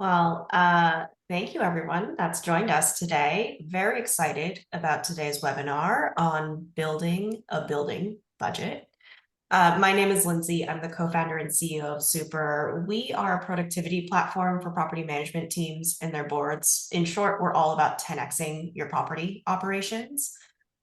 Thank you everyone that's joined us today. Very excited about today's webinar on building a building budget. My name is Lindsay. I'm the co-founder and CEO of Super. We are a productivity platform for property management teams and their boards. In short, we're all about 10xing your property operations.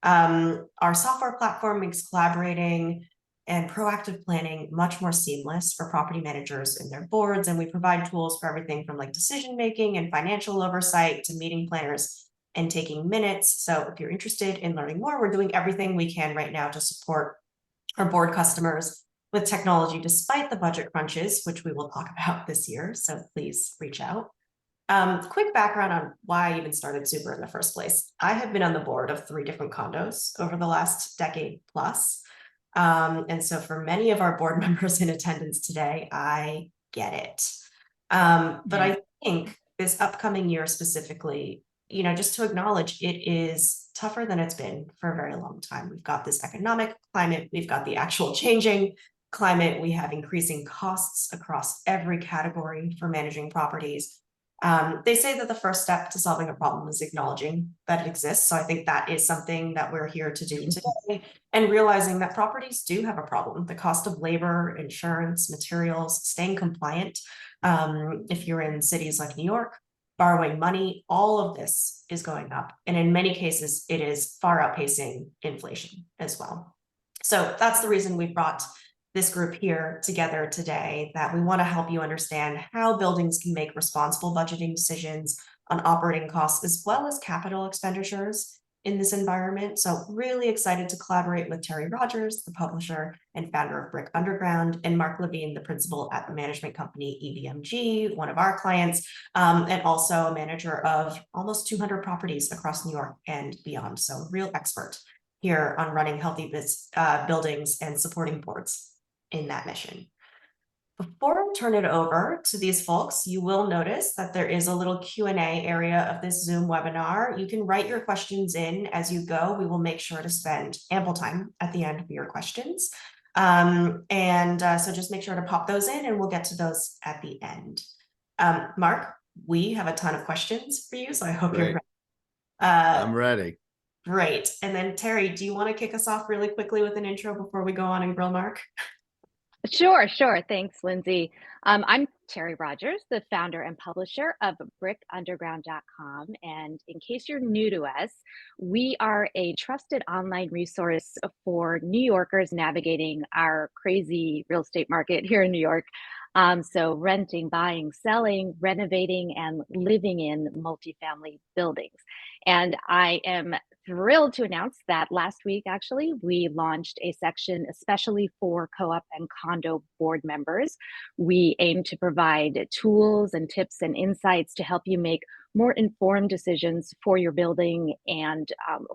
Our software platform makes collaborating and proactive planning much more seamless for property managers and their boards. And we provide tools for everything from like decision making and financial oversight to meeting planners and taking minutes. So if you're interested in learning more, we're doing everything we can right now to support our board customers with technology despite the budget crunches, which we will talk about this year. So please reach out. Quick background on why I even started Super in the first place. I have been on the board of 3 different condos over the last decade plus. And so for many of our board members in attendance today, I get it. But I think this upcoming year specifically, just to acknowledge it is tougher than it's been for a very long time. We've got this economic climate, we've got the actual changing climate, we have increasing costs across every category for managing properties. They say that the first step to solving a problem is acknowledging that it exists. So I think that is something that we're here to do today, and realizing that properties do have a problem. The cost of labor, insurance, materials, staying compliant. If you're in cities like New York, borrowing money, all of this is going up. And in many cases, it is far outpacing inflation as well. So that's the reason we brought this group here together today, that we want to help you understand how buildings can make responsible budgeting decisions on operating costs as well as capital expenditures in this environment. So really excited to collaborate with Terry Rogers, the publisher and founder of Brick Underground, and Mark Levine, the principal at the management company EBMG, one of our clients, and also a manager of almost 200 properties across New York and beyond. So real expert here on running healthy buildings and supporting boards in that mission. Before I turn it over to these folks, you will notice that there is a little Q&A area of this Zoom webinar. You can write your questions in as you go. We will make sure to spend ample time at the end for your questions. So just make sure to pop those in and we'll get to those at the end. Mark, we have a ton of questions for you, so I hope you're ready. I'm ready. Great. And then Terry, do you want to kick us off really quickly with an intro before we go on and grill Mark? Sure. Thanks, Lindsay. I'm Terry Rogers, the founder and publisher of brickunderground.com. And in case you're new to us, we are a trusted online resource for New Yorkers navigating our crazy real estate market here in New York. So renting, buying, selling, renovating, and living in multifamily buildings. And I am thrilled to announce that last week, actually, we launched a section especially for co-op and condo board members. We aim to provide tools and tips and insights to help you make more informed decisions for your building and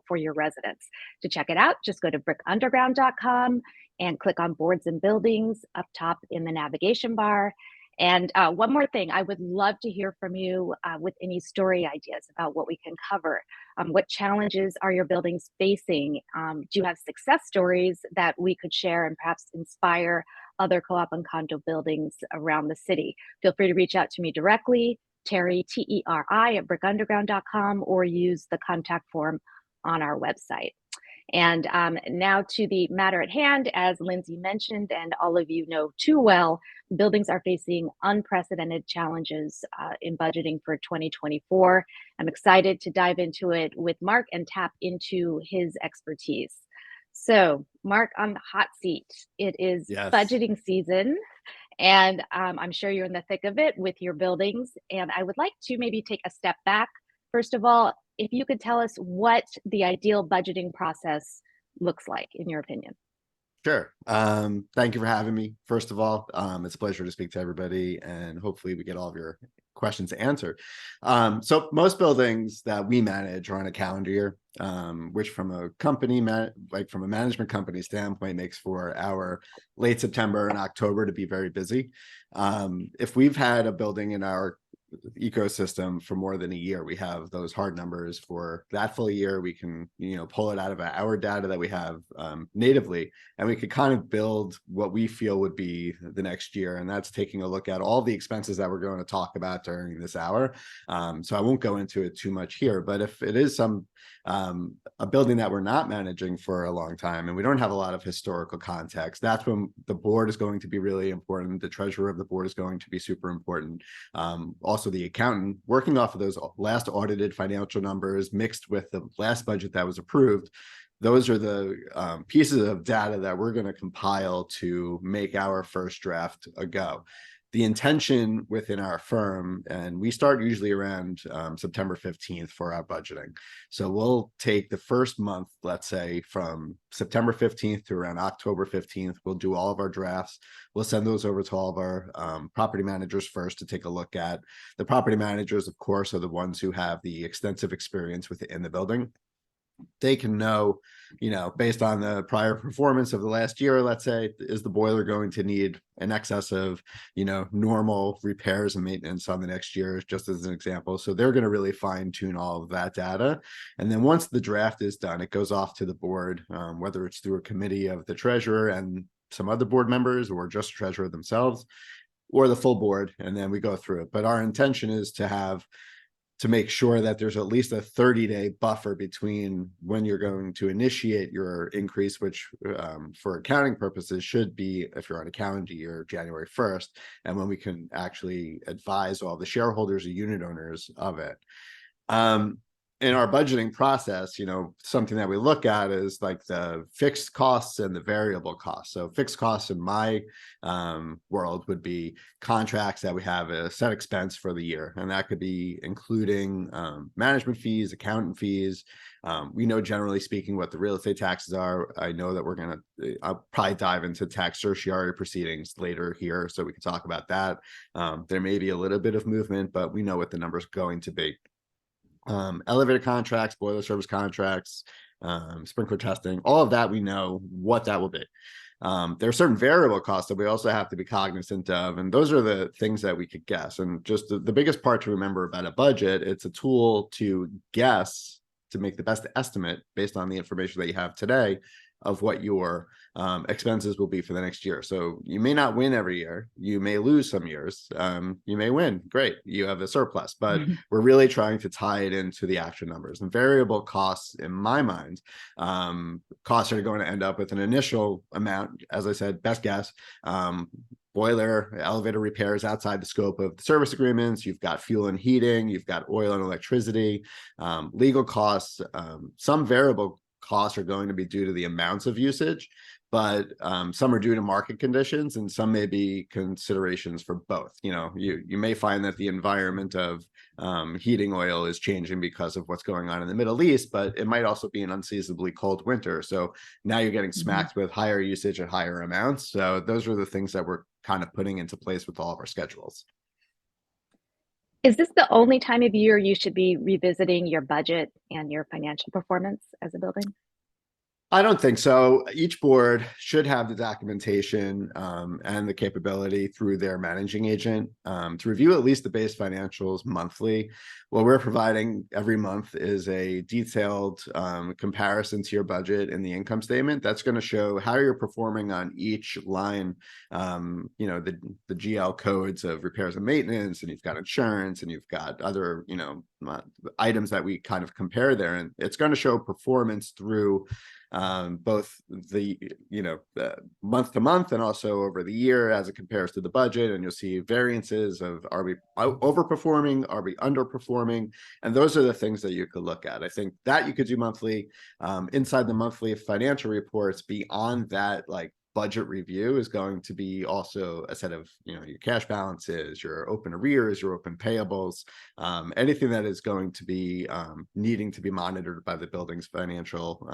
for your residents. To check it out, just go to brickunderground.com and click on boards and buildings up top in the navigation bar. And one more thing, I would love to hear from you with any story ideas about what we can cover. What challenges are your buildings facing? Do you have success stories that we could share and perhaps inspire other co-op and condo buildings around the city? Feel free to reach out to me directly, Terry, T-E-R-I, at brickunderground.com, or use the contact form on our website. And now to the matter at hand, as Lindsay mentioned, and all of you know too well, buildings are facing unprecedented challenges in budgeting for 2024. I'm excited to dive into it with Mark and tap into his expertise. So, Mark, on the hot seat, it is budgeting season, and I'm sure you're in the thick of it with your buildings. And I would like to maybe take a step back. First of all, if you could tell us what the ideal budgeting process looks like, in your opinion. Sure. Thank you for having me. First of all, it's a pleasure to speak to everybody, and hopefully we get all of your questions answered. So most buildings that we manage are on a calendar year, which from a company, from a management company standpoint, makes for our late September and October to be very busy. If we've had a building in our ecosystem for more than a year. We have those hard numbers for that full year. We can, pull it out of our data that we have natively, and we could kind of build what we feel would be the next year. And that's taking a look at all the expenses that we're going to talk about during this hour. So I won't go into it too much here, but if it is a building that we're not managing for a long time and we don't have a lot of historical context, that's when the board is going to be really important. The treasurer of the board is going to be super important. Also the accountant, working off of those last audited financial numbers mixed with the last budget that was approved. Those are the pieces of data that we're going to compile to make our first draft a go. The intention within our firm, and we start usually around September 15th for our budgeting. So we'll take the first month, let's say from September 15th to around October 15th, we'll do all of our drafts. We'll send those over to all of our property managers first to take a look at. The property managers, of course, are the ones who have the extensive experience within the building. They can know, based on the prior performance of the last year, let's say, is the boiler going to need in excess of, normal repairs and maintenance on the next year, just as an example. So they're going to really fine tune all of that data. And then once the draft is done, it goes off to the board, whether it's through a committee of the treasurer and some other board members or just treasurer themselves or the full board. And then we go through it. But our intention is to make sure that there's at least a 30-day buffer between when you're going to initiate your increase, which for accounting purposes should be, if you're on a calendar year, January 1st, and when we can actually advise all the shareholders or unit owners of it. In our budgeting process, something that we look at is like the fixed costs and the variable costs. So fixed costs in my world would be contracts that we have a set expense for the year. And that could be including management fees, accountant fees. We know, generally speaking, what the real estate taxes are. I know that I'll probably dive into tax certiorari proceedings later here, so we can talk about that. There may be a little bit of movement, but we know what the number's going to be. Elevator contracts, boiler service contracts, sprinkler testing, all of that, we know what that will be. There are certain variable costs that we also have to be cognizant of, and those are the things that we could guess. And just the biggest part to remember about a budget, it's a tool to guess, to make the best estimate based on the information that you have today of what your expenses will be for the next year. So you may not win every year. You may lose some years. You may win. Great. You have a surplus, but we're really trying to tie it into the actual numbers. And variable costs, in my mind, costs are going to end up with an initial amount, as I said, best guess, boiler, elevator repairs outside the scope of the service agreements. You've got fuel and heating. You've got oil and electricity, legal costs. Some variable costs are going to be due to the amounts of usage, but some are due to market conditions, and some may be considerations for both. You may find that the environment of heating oil is changing because of what's going on in the Middle East, but it might also be an unseasonably cold winter. So now you're getting smacked with higher usage at higher amounts. So those are the things that we're kind of putting into place with all of our schedules. Is this the only time of year you should be revisiting your budget and your financial performance as a building? I don't think so. Each board should have the documentation and the capability through their managing agent to review at least the base financials monthly. What we're providing every month is a detailed comparison to your budget in the income statement. That's going to show how you're performing on each line, the GL codes of repairs and maintenance, and you've got insurance, and you've got other, items that we kind of compare there. And it's going to show performance through both the month to month and also over the year as it compares to the budget. And you'll see variances of, are we overperforming, are we underperforming, and those are the things that you could look at. I think that you could do monthly. Inside the monthly financial reports, beyond that, like budget review, is going to be also a set of your cash balances, your open arrears, your open payables, anything that is going to be needing to be monitored by the building's financial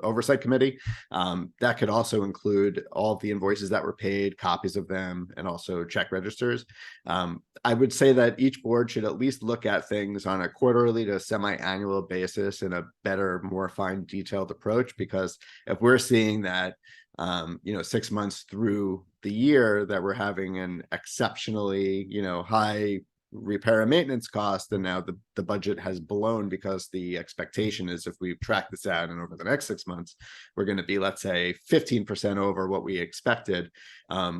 oversight committee. That could also include all of the invoices that were paid, copies of them, and also check registers. I would say that each board should at least look at things on a quarterly to semi-annual basis in a better, more fine detailed approach, because if we're seeing that 6 months through the year that we're having an exceptionally, high repair and maintenance cost, and now the budget has blown because the expectation is if we track this out and over the next 6 months, we're going to be, let's say, 15% over what we expected.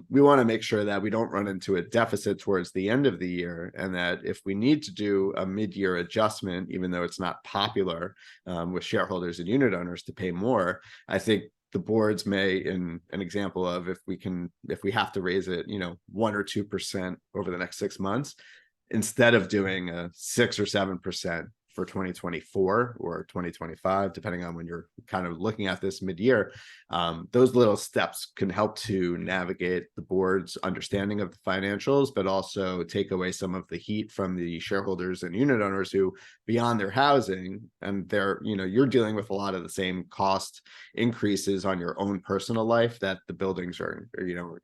We want to make sure that we don't run into a deficit towards the end of the year, and that if we need to do a mid-year adjustment, even though it's not popular with shareholders and unit owners to pay more, I think the boards may, in an example of if we have to raise it, 1 or 2% over the next 6 months, instead of doing a 6 or 7% for 2024 or 2025, depending on when you're kind of looking at this mid-year, those little steps can help to navigate the board's understanding of the financials, but also take away some of the heat from the shareholders and unit owners who, beyond their housing, and you're dealing with a lot of the same cost increases on your own personal life that the buildings are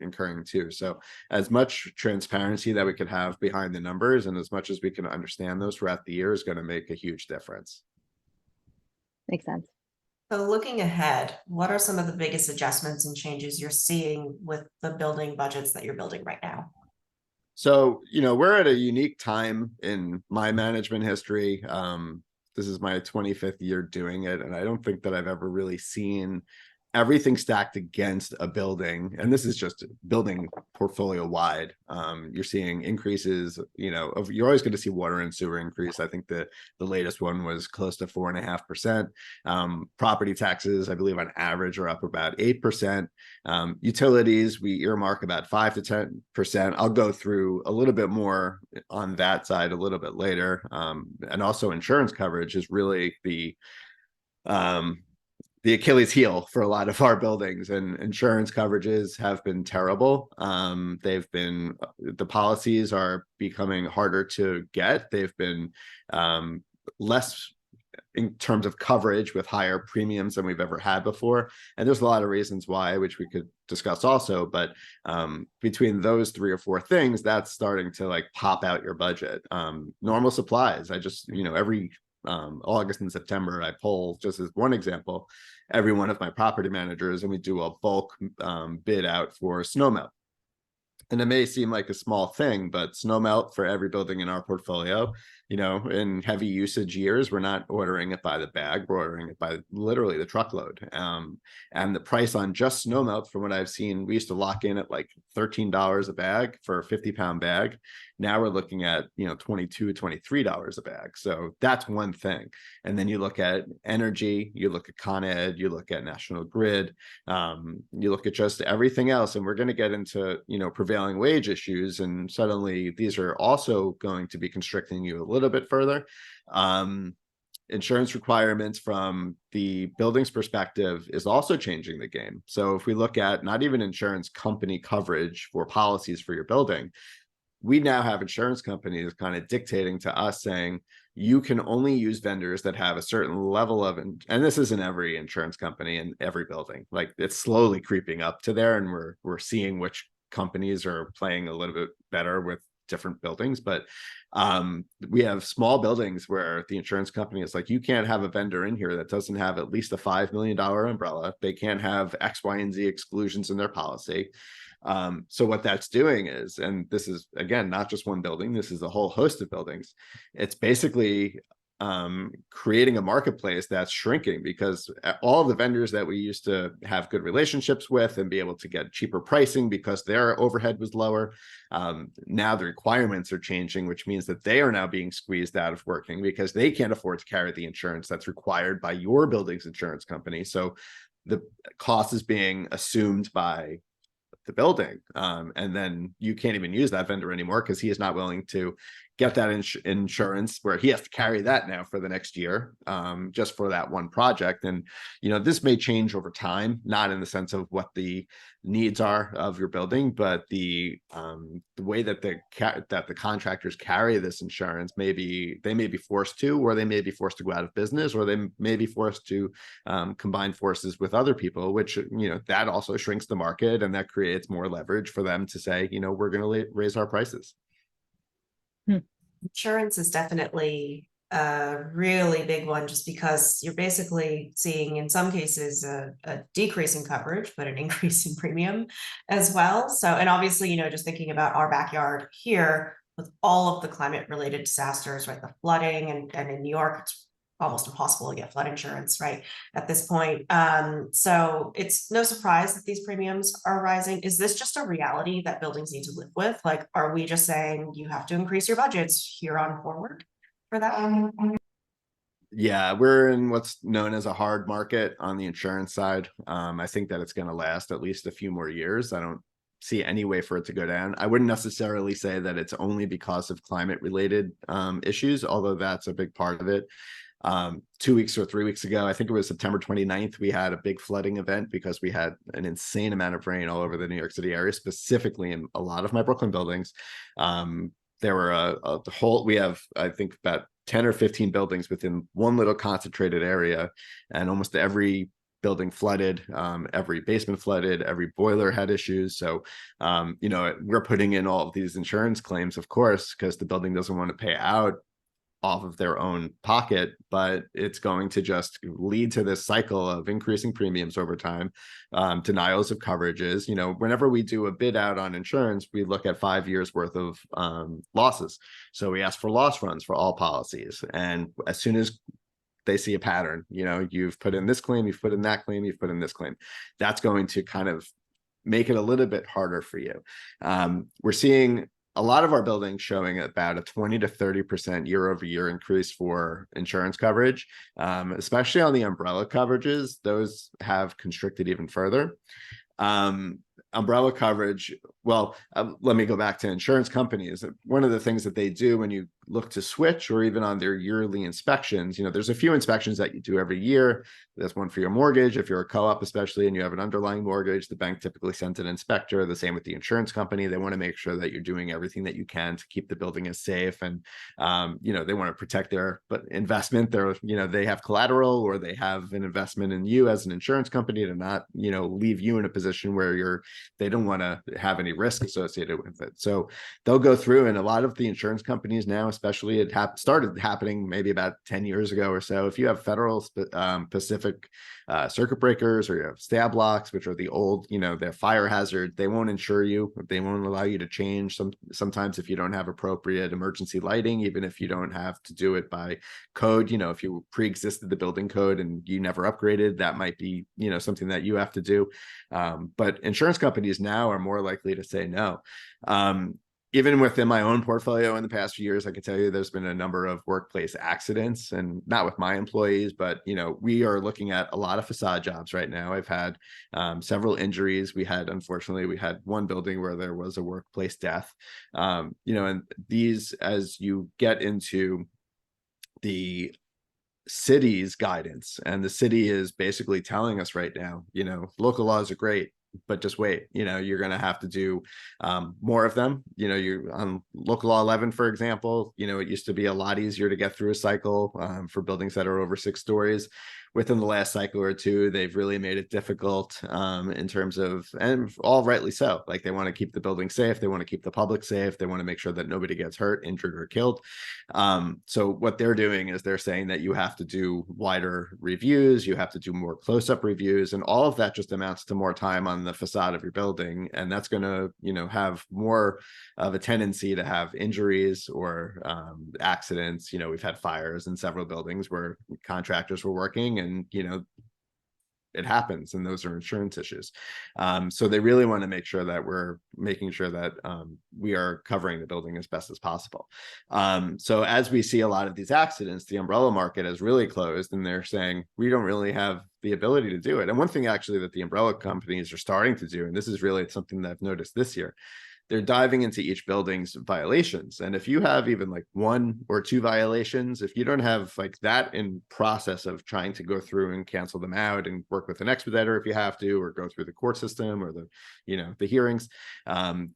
incurring too. So as much transparency that we can have behind the numbers, and as much as we can understand those throughout the year, is going to make a huge difference. Makes sense. So looking ahead, what are some of the biggest adjustments and changes you're seeing with the building budgets that you're building right now? So, we're at a unique time in my management history. This is my 25th year doing it, and I don't think that I've ever really seen everything stacked against a building. And this is just building portfolio wide. You're seeing increases, you're always going to see water and sewer increase. I think the latest one was close to 4.5%. Property taxes, I believe on average, are up about 8%. Utilities, we earmark about 5 to 10%. I'll go through a little bit more on that side a little bit later. And also insurance coverage is really the Achilles heel for a lot of our buildings, and insurance coverages have been terrible. The policies are becoming harder to get. They've been less in terms of coverage, with higher premiums than we've ever had before. And there's a lot of reasons why, which we could discuss also, but between those 3 or 4 things, that's starting to pop out your budget. Normal supplies, every August and September, I poll, just as one example, every one of my property managers, and we do a bulk bid out for snow melt. And it may seem like a small thing, but snow melt for every building in our portfolio, in heavy usage years, we're not ordering it by the bag, we're ordering it by literally the truckload. And the price on just snow melt, from what I've seen, we used to lock in at $13 a bag for a 50-pound bag. Now we're looking at, $22, $23 a bag. So that's one thing. And then you look at energy, you look at Con Ed, you look at National Grid, you look at just everything else. And we're going to get into, prevailing wage issues. And suddenly these are also going to be constricting you a little bit further. Insurance requirements from the building's perspective is also changing the game. So if we look at not even insurance company coverage for policies for your building, we now have insurance companies kind of dictating to us, saying you can only use vendors that have a certain level of, and this isn't every insurance company in every building. It's slowly creeping up to there, and we're seeing which companies are playing a little bit better with different buildings. But we have small buildings where the insurance company is like, you can't have a vendor in here that doesn't have at least a $5 million umbrella. They can't have X, Y, and Z exclusions in their policy. So what that's doing is, and this is, again, not just one building, this is a whole host of buildings. It's basically creating a marketplace that's shrinking, because all of the vendors that we used to have good relationships with and be able to get cheaper pricing because their overhead was lower, now the requirements are changing, which means that they are now being squeezed out of working because they can't afford to carry the insurance that's required by your building's insurance company. So the cost is being assumed by the building, and then you can't even use that vendor anymore because he is not willing to get that insurance, where he has to carry that now for the next year, just for that one project. And this may change over time, not in the sense of what the needs are of your building, but the way that the contractors carry this insurance, they may be forced to, or they may be forced to go out of business, or they may be forced to combine forces with other people, which that also shrinks the market, and that creates more leverage for them to say, we're going to raise our prices. Insurance is definitely a really big one, just because you're basically seeing, in some cases, a decrease in coverage, but an increase in premium as well. So, and obviously, just thinking about our backyard here, with all of the climate related disasters, right? The flooding and in New York, it's almost impossible to get flood insurance, right? At this point. So it's no surprise that these premiums are rising. Is this just a reality that buildings need to live with? Like, are we just saying you have to increase your budgets here on forward for that? Yeah, we're in what's known as a hard market on the insurance side. I think that it's going to last at least a few more years. I don't see any way for it to go down. I wouldn't necessarily say that it's only because of climate related issues, although that's a big part of it. 2 weeks or 3 weeks ago, I think it was September 29th, we had a big flooding event because we had an insane amount of rain all over the New York City area, specifically in a lot of my Brooklyn buildings. There were we have, I think, about 10 or 15 buildings within one little concentrated area, and almost every building flooded, every basement flooded, every boiler had issues. So, we're putting in all of these insurance claims, of course, because the building doesn't want to pay out off of their own pocket, but it's going to just lead to this cycle of increasing premiums over time, denials of coverages. Whenever we do a bid out on insurance, we look at 5 years worth of losses. So we ask for loss runs for all policies. And as soon as they see a pattern, you've put in this claim, you've put in that claim, you've put in this claim, that's going to kind of make it a little bit harder for you. We're seeing a lot of our buildings showing about a 20 to 30% year over year increase for insurance coverage, especially on the umbrella coverages. Those have constricted even further. Umbrella coverage, well, let me go back to insurance companies. One of the things that they do when you look to switch, or even on their yearly inspections, there's a few inspections that you do every year. There's one for your mortgage. If you're a co-op, especially, and you have an underlying mortgage, the bank typically sends an inspector. The same with the insurance company. They want to make sure that you're doing everything that you can to keep the building as safe. And, they want to protect their investment. They have collateral, or they have an investment in you as an insurance company to not, leave you in a position where they don't want to have any risk associated with it. So they'll go through, and a lot of the insurance companies now, especially, it started happening maybe about 10 years ago or so. If you have federal Pacific circuit breakers, or you have stab locks, which are the old, they're fire hazard, they won't insure you. They won't allow you to change sometimes if you don't have appropriate emergency lighting, even if you don't have to do it by code. If you pre-existed the building code and you never upgraded, that might be, something that you have to do. But insurance companies now are more likely to say no. Even within my own portfolio in the past few years, I can tell you there's been a number of workplace accidents, and not with my employees, but, we are looking at a lot of facade jobs right now. I've had several injuries. Unfortunately, we had one building where there was a workplace death. And these, as you get into the city's guidance, and the city is basically telling us right now, local laws are great, but just wait, you're going to have to do more of them. You're on local law 11, for example, it used to be a lot easier to get through a cycle for buildings that are over 6 stories. Within the last cycle or two, they've really made it difficult in terms of, and all rightly so, like they want to keep the building safe. They want to keep the public safe. They want to make sure that nobody gets hurt, injured, or killed. So what they're doing is they're saying that you have to do wider reviews. You have to do more close-up reviews, and all of that just amounts to more time on the facade of your building. And that's going to, have more of a tendency to have injuries or accidents. We've had fires in several buildings where contractors were working, and it happens, and those are insurance issues. So they really want to make sure that we're making sure that we are covering the building as best as possible. So as we see a lot of these accidents, the umbrella market has really closed, and they're saying we don't really have the ability to do it. And one thing actually that the umbrella companies are starting to do, and this is really something that I've noticed this year, they're diving into each building's violations. And if you have even like 1 or 2 violations, if you don't have like that in process of trying to go through and cancel them out and work with an expediter if you have to, or go through the court system or the hearings,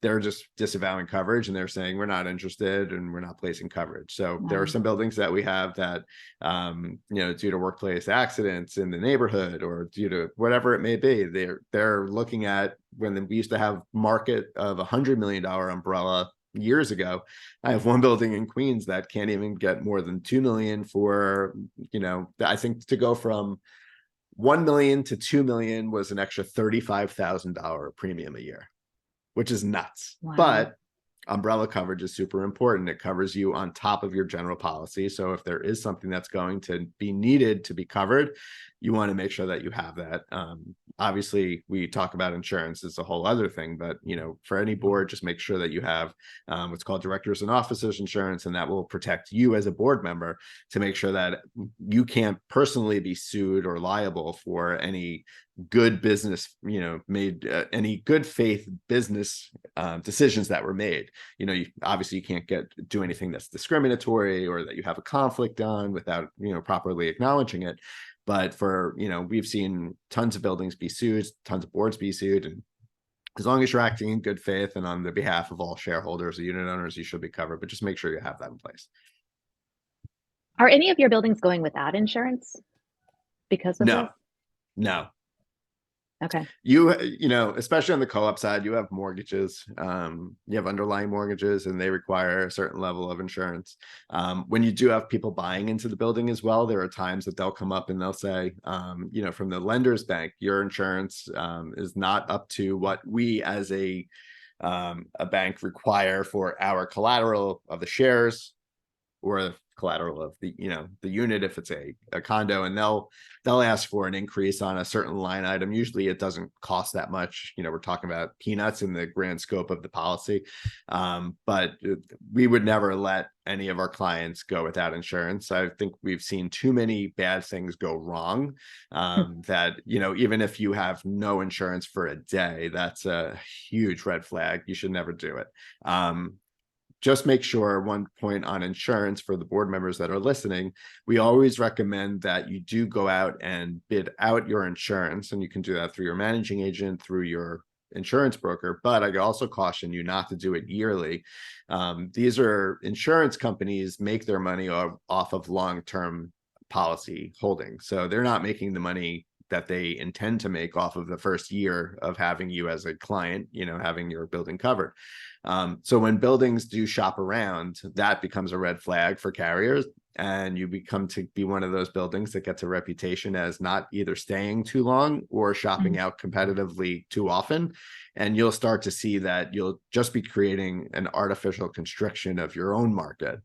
they're just disavowing coverage, and they're saying we're not interested and we're not placing coverage. So there are some buildings that we have that, due to workplace accidents in the neighborhood, or due to whatever it may be, they're looking at, when we used to have market of $100 million umbrella years ago, I have one building in Queens that can't even get more than 2 million for, I think to go from 1 million to 2 million was an extra $35,000 premium a year, which is nuts. Wow. But umbrella coverage is super important. It covers you on top of your general policy. So if there is something that's going to be needed to be covered, you want to make sure that you have that. Obviously, we talk about insurance, it's a whole other thing, but for any board, just make sure that you have what's called directors and officers insurance, and that will protect you as a board member to make sure that you can't personally be sued or liable for any good business, made any good faith business decisions that were made. Obviously you can't do anything that's discriminatory or that you have a conflict on without properly acknowledging it. But we've seen tons of buildings be sued, tons of boards be sued, and as long as you're acting in good faith and on the behalf of all shareholders or unit owners, you should be covered. But just make sure you have that in place. Are any of your buildings going without insurance because of this? No. Okay. Especially on the co-op side, you have mortgages, you have underlying mortgages, and they require a certain level of insurance. When you do have people buying into the building as well, there are times that they'll come up and they'll say, from the lender's bank, your insurance is not up to what we as a bank require for our collateral of the shares or collateral of the unit if it's a condo, and they'll ask for an increase on a certain line item. Usually it doesn't cost that much. We're talking about peanuts in the grand scope of the policy, but we would never let any of our clients go without insurance. I think we've seen too many bad things go wrong, that even if you have no insurance for a day, that's a huge red flag. You should never do it. Just make sure, one point on insurance for the board members that are listening, we always recommend that you do go out and bid out your insurance, and you can do that through your managing agent, through your insurance broker. But I also caution you not to do it yearly. These are insurance companies make their money off of long-term policy holdings. So they're not making the money that they intend to make off of the first year of having you as a client, having your building covered. So when buildings do shop around, that becomes a red flag for carriers, and you become to be one of those buildings that gets a reputation as not either staying too long or shopping out competitively too often. And you'll start to see that you'll just be creating an artificial constriction of your own market.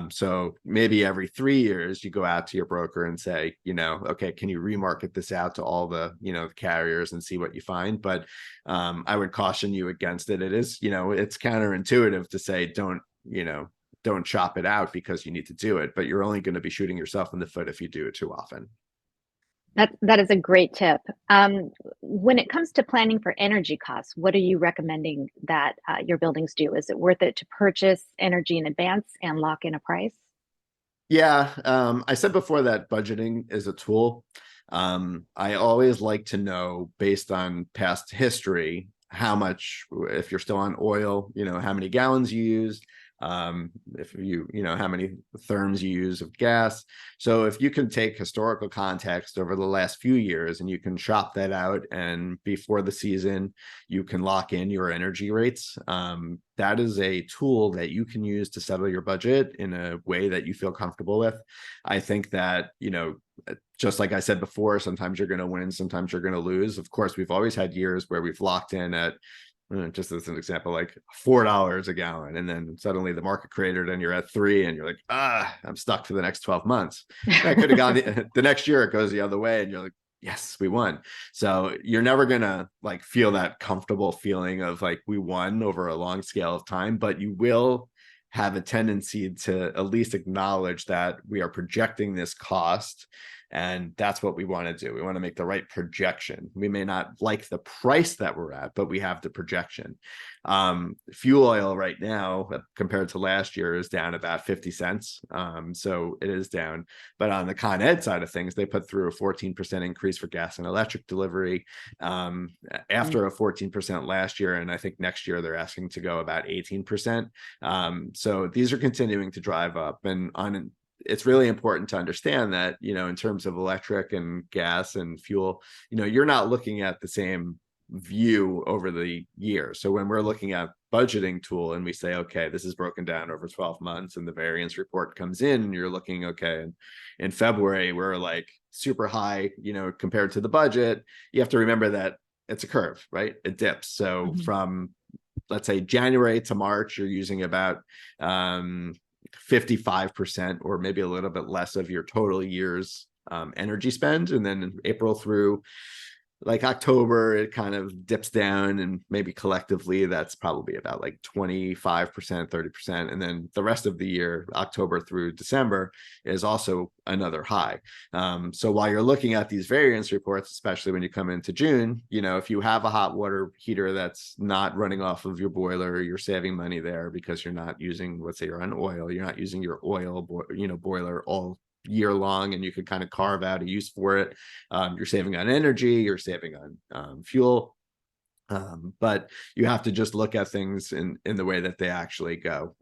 So maybe every 3 years you go out to your broker and say, okay, can you remarket this out to all the, carriers and see what you find? But I would caution you against it. It is, it's counterintuitive to say, don't shop it out because you need to do it, but you're only going to be shooting yourself in the foot if you do it too often. That is a great tip. When it comes to planning for energy costs, what are you recommending that your buildings do? Is it worth it to purchase energy in advance and lock in a price? Yeah, I said before that budgeting is a tool. I always like to know, based on past history, how much, if you're still on oil, how many gallons you used, if how many therms you use of gas. So if you can take historical context over the last few years and you can shop that out, and before the season you can lock in your energy rates, that is a tool that you can use to settle your budget in a way that you feel comfortable with. I think that just like I said before, sometimes you're going to win, sometimes you're going to lose. Of course, we've always had years where we've locked in at, just as an example, like $4 a gallon, and then suddenly the market cratered and you're at $3 and you're like, I'm stuck for the next 12 months. I could have gone the next year, it goes the other way and you're like, yes, we won. So you're never gonna feel that comfortable feeling of we won over a long scale of time, but you will have a tendency to at least acknowledge that we are projecting this cost. And that's what we want to do. We want to make the right projection. We may not like the price that we're at, but we have the projection. Fuel oil right now, compared to last year, is down about 50 cents. So it is down. But on the Con Ed side of things, they put through a 14% increase for gas and electric delivery, after a 14% last year. And I think next year they're asking to go about 18%. So these are continuing to drive up. And it's really important to understand that, in terms of electric and gas and fuel, you're not looking at the same view over the year. So when we're looking at budgeting tool and we say, okay, this is broken down over 12 months and the variance report comes in, and you're looking, okay, in February, we're super high, compared to the budget. You have to remember that it's a curve, right? It dips. So from let's say January to March, you're using about 55% or maybe a little bit less of your total year's energy spend. And then April through like October, it kind of dips down, and maybe collectively that's probably about like 25%, 30%. And then the rest of the year, October through December, is also another high. So while you're looking at these variance reports, especially when you come into June, you know, if you have a hot water heater that's not running off of your boiler, you're saving money there because you're not using, let's say you're on oil, you're not using your oil, boiler all year long, and you could kind of carve out a use for it. You're saving on energy, you're saving on fuel, but you have to just look at things in the way that they actually go.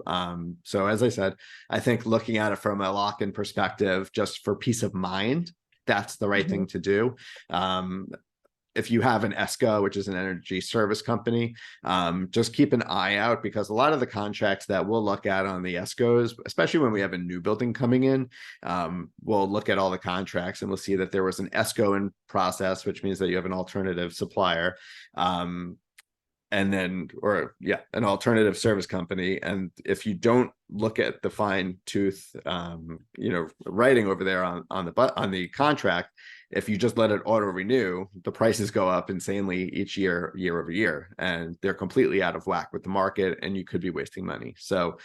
So as I said, I think looking at it from a lock-in perspective, just for peace of mind, that's the right thing to do. If you have an ESCO, which is an energy service company, just keep an eye out, because a lot of the contracts that we'll look at on the ESCOs, especially when we have a new building coming in, we'll look at all the contracts and we'll see that there was an ESCO in process, which means that you have an alternative supplier. And then, an alternative service company. And if you don't look at the fine tooth, writing over there on the contract, if you just let it auto renew, the prices go up insanely each year over year, and they're completely out of whack with the market, and you could be wasting money. So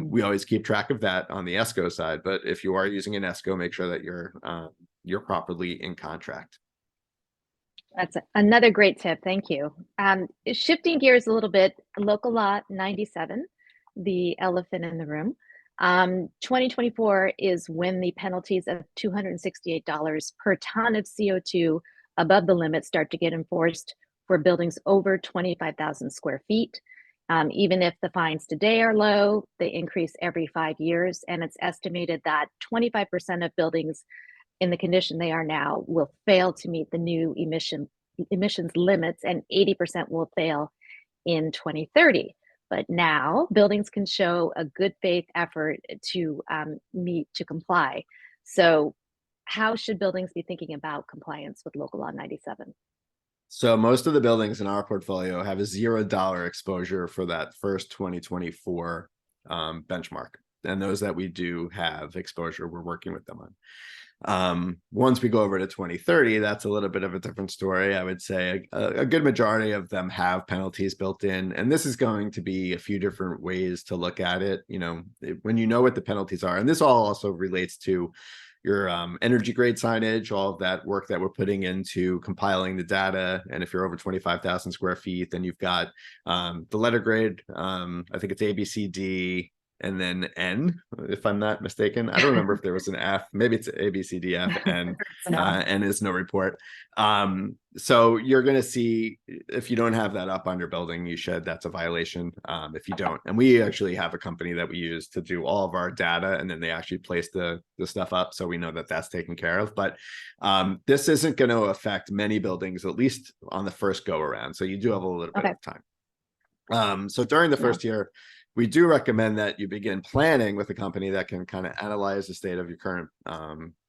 we always keep track of that on the ESCO side. But if you are using an ESCO, make sure that you're properly in contract. That's another great tip. Thank you. Shifting gears a little bit, local law 97, the elephant in the room. 2024 is when the penalties of $268 per ton of CO2 above the limit start to get enforced for buildings over 25,000 square feet. Even if the fines today are low, they increase every 5 years, and it's estimated that 25% of buildings in the condition they are now will fail to meet the new emissions limits, and 80% will fail in 2030. But now buildings can show a good faith effort to comply. So how should buildings be thinking about compliance with local law 97? So most of the buildings in our portfolio have a $0 exposure for that first 2024 benchmark. And those that we do have exposure, we're working with them on. Once we go over to 2030, that's a little bit of a different story. I would say a good majority of them have penalties built in, and this is going to be a few different ways to look at it. You know, when you know what the penalties are, and this all also relates to your energy grade signage, all of that work that we're putting into compiling the data. And if you're over 25,000 square feet, then you've got the letter grade. I think it's A, B, C, D, and then N, if I'm not mistaken. I don't remember if there was an F. Maybe it's A, B, C, D, F, N. N is no report. So you're going to see, if you don't have that up on your building, you should. That's a violation if you don't. And we actually have a company that we use to do all of our data, and then they actually place the stuff up, so we know that that's taken care of. But this isn't going to affect many buildings, at least on the first go around. So you do have a little bit of time. So during the first year, we do recommend that you begin planning with a company that can kind of analyze the state of your current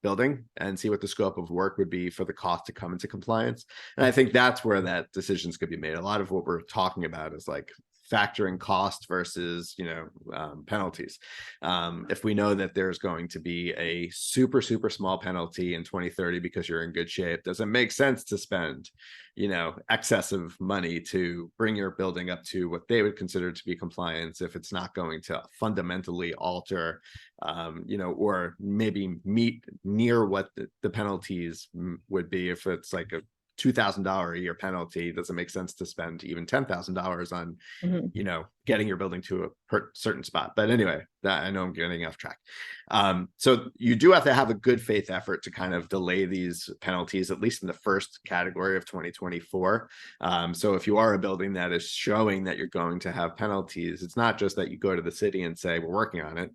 building and see what the scope of work would be for the cost to come into compliance. And I think that's where that decisions could be made. A lot of what we're talking about is like factoring cost versus, penalties. If we know that there's going to be a super small penalty in 2030 because you're in good shape, does it make sense to spend, excessive money to bring your building up to what they would consider to be compliance if it's not going to fundamentally alter, or maybe meet near what the penalties would be if it's like a $2,000 a year penalty? Doesn't make sense to spend even $10,000 on, getting your building to a certain spot. But anyway, I know I'm getting off track. So you do have to have a good faith effort to kind of delay these penalties, at least in the first category of 2024. So if you are a building that is showing that you're going to have penalties, it's not just that you go to the city and say, we're working on it.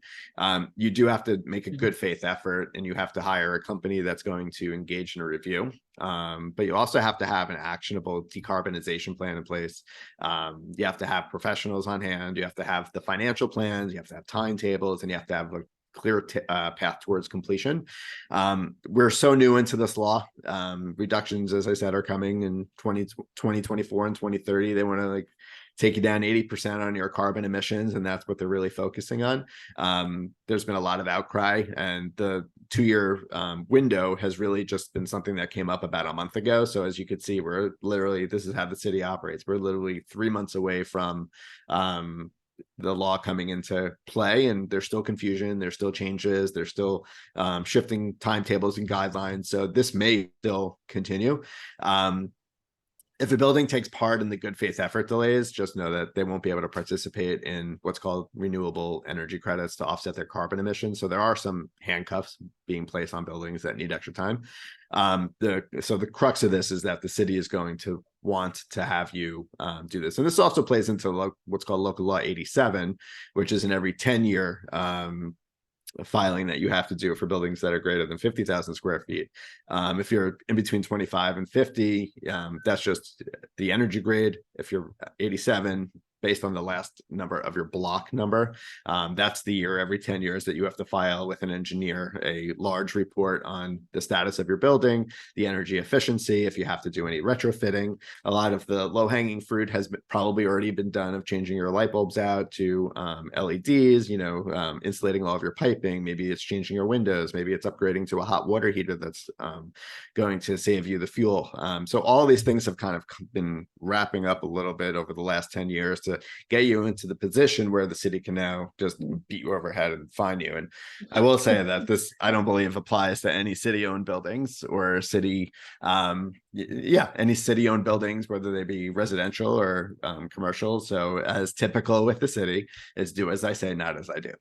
You do have to make a good faith effort, and you have to hire a company that's going to engage in a review. But you also have to have an actionable decarbonization plan in place. You have to have professionals on hand. You have to have the financial plans. You have to have timetables, and you have to have a clear path towards completion. We're so new into this law. Reductions, as I said, are coming in 2024 and 2030. They want to take you down 80% on your carbon emissions, and that's what they're really focusing on. There's been a lot of outcry, and the 2-year window has really just been something that came up about a month ago. So as you could see, we're literally, this is how the city operates. We're literally 3 months away from the law coming into play, and there's still confusion, there's still changes, there's still shifting timetables and guidelines. So this may still continue. If a building takes part in the good faith effort delays, just know that they won't be able to participate in what's called renewable energy credits to offset their carbon emissions. So there are some handcuffs being placed on buildings that need extra time. So the crux of this is that the city is going to want to have you do this. And this also plays into what's called Local Law 87, which is an every 10-year filing that you have to do for buildings that are greater than 50,000 square feet. If you're in between 25 and 50, that's just the energy grade. If you're 87, based on the last number of your block number, that's the year every 10 years that you have to file with an engineer a large report on the status of your building, the energy efficiency, if you have to do any retrofitting. A lot of the low-hanging fruit has probably already been done, of changing your light bulbs out to LEDs, insulating all of your piping. Maybe it's changing your windows, maybe it's upgrading to a hot water heater that's going to save you the fuel. So all these things have kind of been wrapping up a little bit over the last 10 years to get you into the position where the city can now just beat you overhead and fine you. And I will say that this, I don't believe, applies to any city-owned buildings or city, any city-owned buildings, whether they be residential or commercial. So as typical with the city is do as I say, not as I do.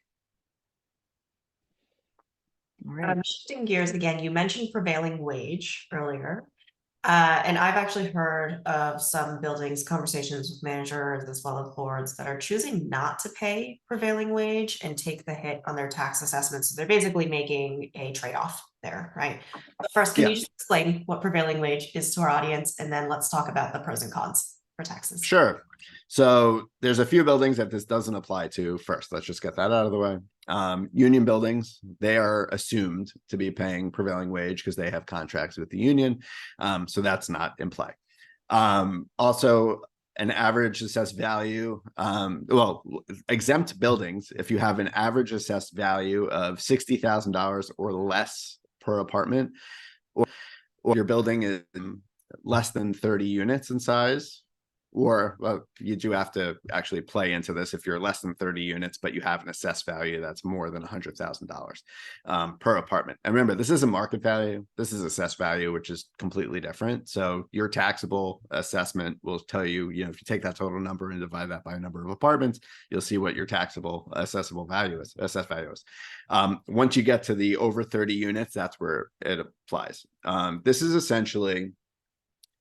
Shifting gears again, you mentioned prevailing wage earlier. And I've actually heard of some buildings, conversations with managers as well as boards that are choosing not to pay prevailing wage and take the hit on their tax assessments. So they're basically making a trade-off there, right? But first, can you just explain what prevailing wage is to our audience? And then let's talk about the pros and cons for taxes. Sure. So there's a few buildings that this doesn't apply to. First, let's just get that out of the way. Union buildings, they are assumed to be paying prevailing wage because they have contracts with the union. So that's not in play. Also, an average assessed value, exempt buildings, if you have an average assessed value of $60,000 or less per apartment, or your building is less than 30 units in size, or you do have to actually play into this if you're less than 30 units, but you have an assessed value that's more than $100,000 per apartment. And remember, this isn't market value. This is assessed value, which is completely different. So your taxable assessment will tell you, if you take that total number and divide that by a number of apartments, you'll see what your taxable assessable value is, assessed value is. Once you get to the over 30 units, that's where it applies. This is essentially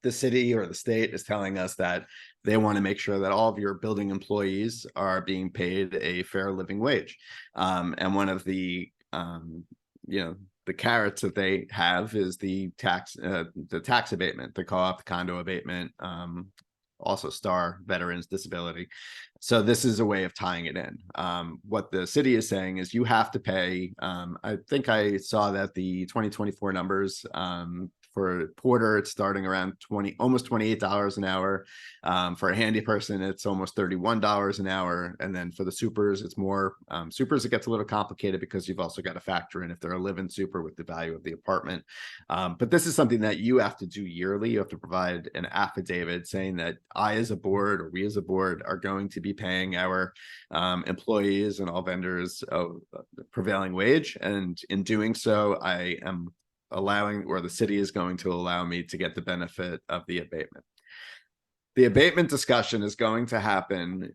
the city or the state is telling us that they want to make sure that all of your building employees are being paid a fair living wage. And one of the, the carrots that they have is the tax abatement, the co-op, condo abatement, also STAR, veterans, disability. So this is a way of tying it in. What the city is saying is you have to pay, I think I saw that the 2024 numbers, for Porter, it's starting around almost $28 an hour. For a handy person, it's almost $31 an hour. And then for the supers, it's more. Supers, it gets a little complicated because you've also got to factor in if they're a live-in super with the value of the apartment. But this is something that you have to do yearly. You have to provide an affidavit saying that I, as a board, or we as a board, are going to be paying our employees and all vendors a prevailing wage. And in doing so, I am allowing, or the city is going to allow me to get the benefit of the abatement. The abatement discussion is going to happen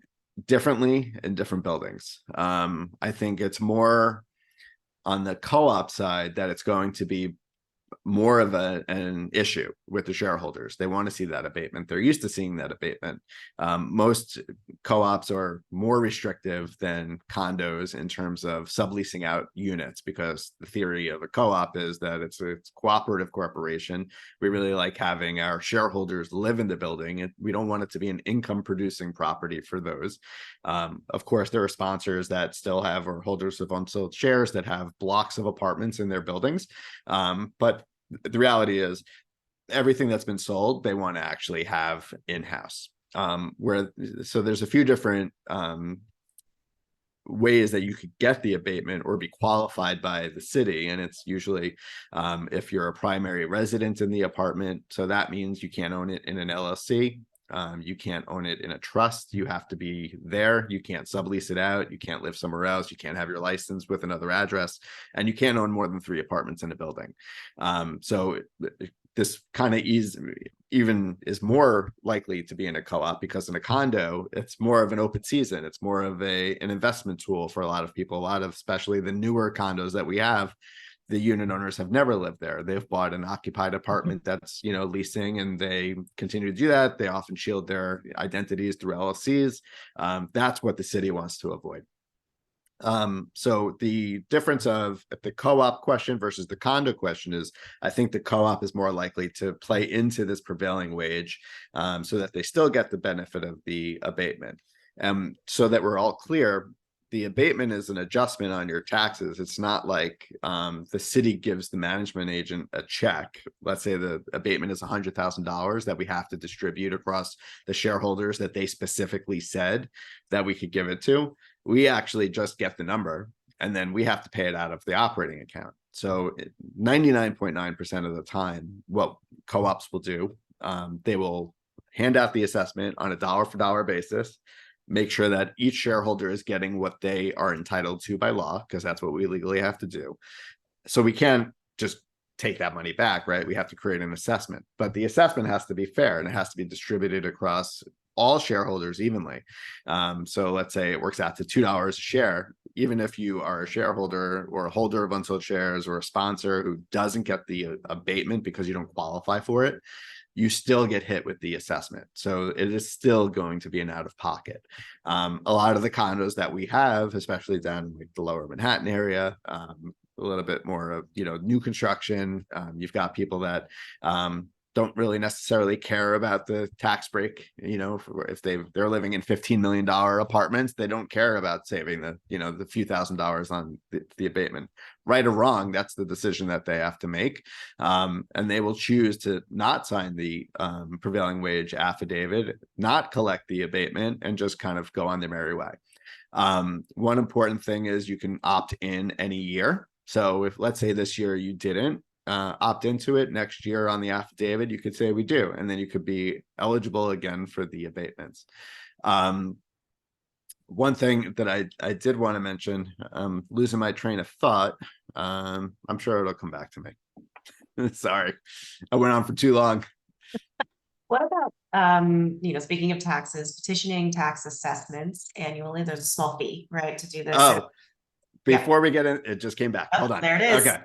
differently in different buildings. I think it's more on the co-op side that it's going to be more of an issue with the shareholders. They want to see that abatement. They're used to seeing that abatement. Most co-ops are more restrictive than condos in terms of subleasing out units, because the theory of a co-op is that it's a cooperative corporation. We really like having our shareholders live in the building, and we don't want it to be an income producing property for those. Of course, there are sponsors that still have, or holders of unsold shares that have blocks of apartments in their buildings. But the reality is everything that's been sold, they want to actually have in-house. So there's a few different ways that you could get the abatement or be qualified by the city. And it's usually if you're a primary resident in the apartment. So that means you can't own it in an LLC. You can't own it in a trust. You have to be there. You can't sublease it out. You can't live somewhere else. You can't have your license with another address, and you can't own more than 3 apartments in a building. So this kind of even is more likely to be in a co-op, because in a condo, it's more of an open season. It's more of an investment tool for a lot of people. A lot of, especially the newer condos that we have, the unit owners have never lived there. They've bought an occupied apartment that's, leasing, and they continue to do that. They often shield their identities through LLCs. That's what the city wants to avoid. So the difference of the co-op question versus the condo question is, I think the co-op is more likely to play into this prevailing wage, so that they still get the benefit of the abatement. So that we're all clear, the abatement is an adjustment on your taxes. It's not like the city gives the management agent a check. Let's say the abatement is $100,000 that we have to distribute across the shareholders that they specifically said that we could give it to. We actually just get the number, and then we have to pay it out of the operating account. So 99.9% of the time, what co-ops will do, they will hand out the assessment on a dollar for dollar basis, make sure that each shareholder is getting what they are entitled to by law, because that's what we legally have to do. So we can't just take that money back, right? We have to create an assessment, but the assessment has to be fair, and it has to be distributed across all shareholders evenly. So let's say it works out to $2 a share. Even if you are a shareholder or a holder of unsold shares or a sponsor who doesn't get the abatement because you don't qualify for it, you still get hit with the assessment. So it is still going to be an out of pocket. A lot of the condos that we have, especially down in like the lower Manhattan area, a little bit more of, new construction. You've got people that don't really necessarily care about the tax break. If they're living in $15 million apartments, they don't care about saving the few $1,000s on the abatement. Right or wrong, that's the decision that they have to make. And they will choose to not sign the prevailing wage affidavit, not collect the abatement, and just kind of go on their merry way. One important thing is you can opt in any year. So if, let's say, this year you didn't opt into it, next year on the affidavit you could say we do, and then you could be eligible again for the abatements. One thing that I did want to mention, I'm losing my train of thought. I'm sure it'll come back to me. Sorry, I went on for too long. What about, speaking of taxes, petitioning tax assessments annually? There's a small fee, right, to do this. Oh, before we get in, it just came back. Hold on. There it is. Okay.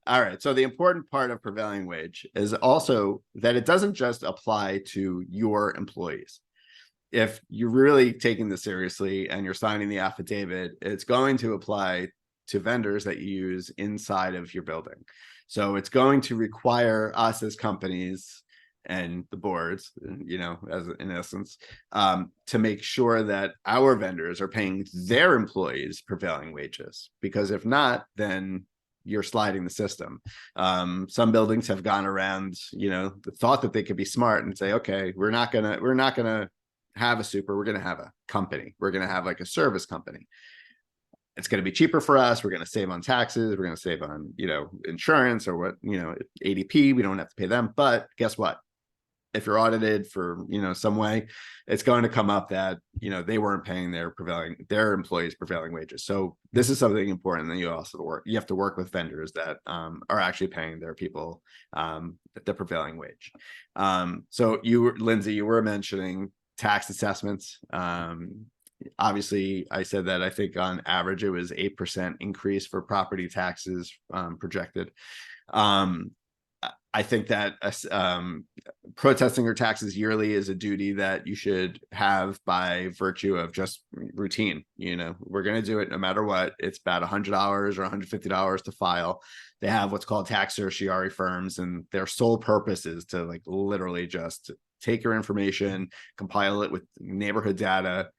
All right. So the important part of prevailing wage is also that it doesn't just apply to your employees. If you're really taking this seriously and you're signing the affidavit, it's going to apply to vendors that you use inside of your building. So it's going to require us as companies and the boards, as in essence, to make sure that our vendors are paying their employees prevailing wages. Because if not, then you're sliding the system. Some buildings have gone around, the thought that they could be smart and say, okay, we're not gonna have a super, we're gonna have a company. We're gonna have like a service company. It's going to be cheaper for us. We're going to save on taxes. We're going to save on, insurance or what, ADP. We don't have to pay them. But guess what? If you're audited for, some way, it's going to come up that, they weren't paying their employees prevailing wages. So this is something important that you have to work with vendors that are actually paying their people the prevailing wage. So Lindsay, you were mentioning tax assessments. Obviously, I said that I think on average it was 8% increase for property taxes projected. I think that protesting your taxes yearly is a duty that you should have by virtue of just routine. We're going to do it no matter what. It's about $100 or $150 to file. They have what's called tax certiorari firms, and their sole purpose is to literally just take your information, compile it with neighborhood data,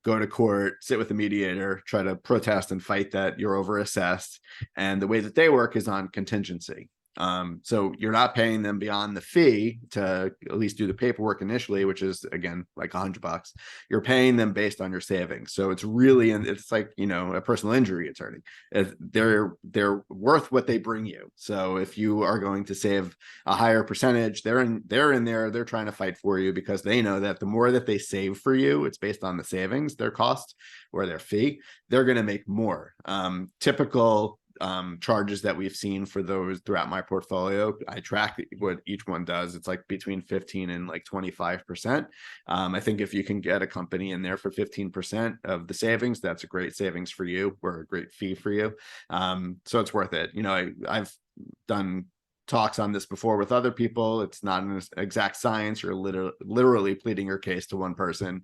go to court, sit with a mediator, try to protest and fight that you're overassessed. And the way that they work is on contingency. So you're not paying them beyond the fee to at least do the paperwork initially, which is again like $100. You're paying them based on your savings. So it's really, and it's like, you know, a personal injury attorney. They're worth what they bring you. So if you are going to save a higher percentage, they're in there, they're trying to fight for you because they know that the more that they save for you, it's based on the savings, their cost or their fee, they're going to make more. Typical charges that we've seen for those throughout my portfolio, I track what each one does. It's like between 15 and like 25%. I think if you can get a company in there for 15% of the savings, that's a great savings for you or a great fee for you. So it's worth it. You know, I've done talks on this before with other people. It's not an exact science. You're literally pleading your case to one person.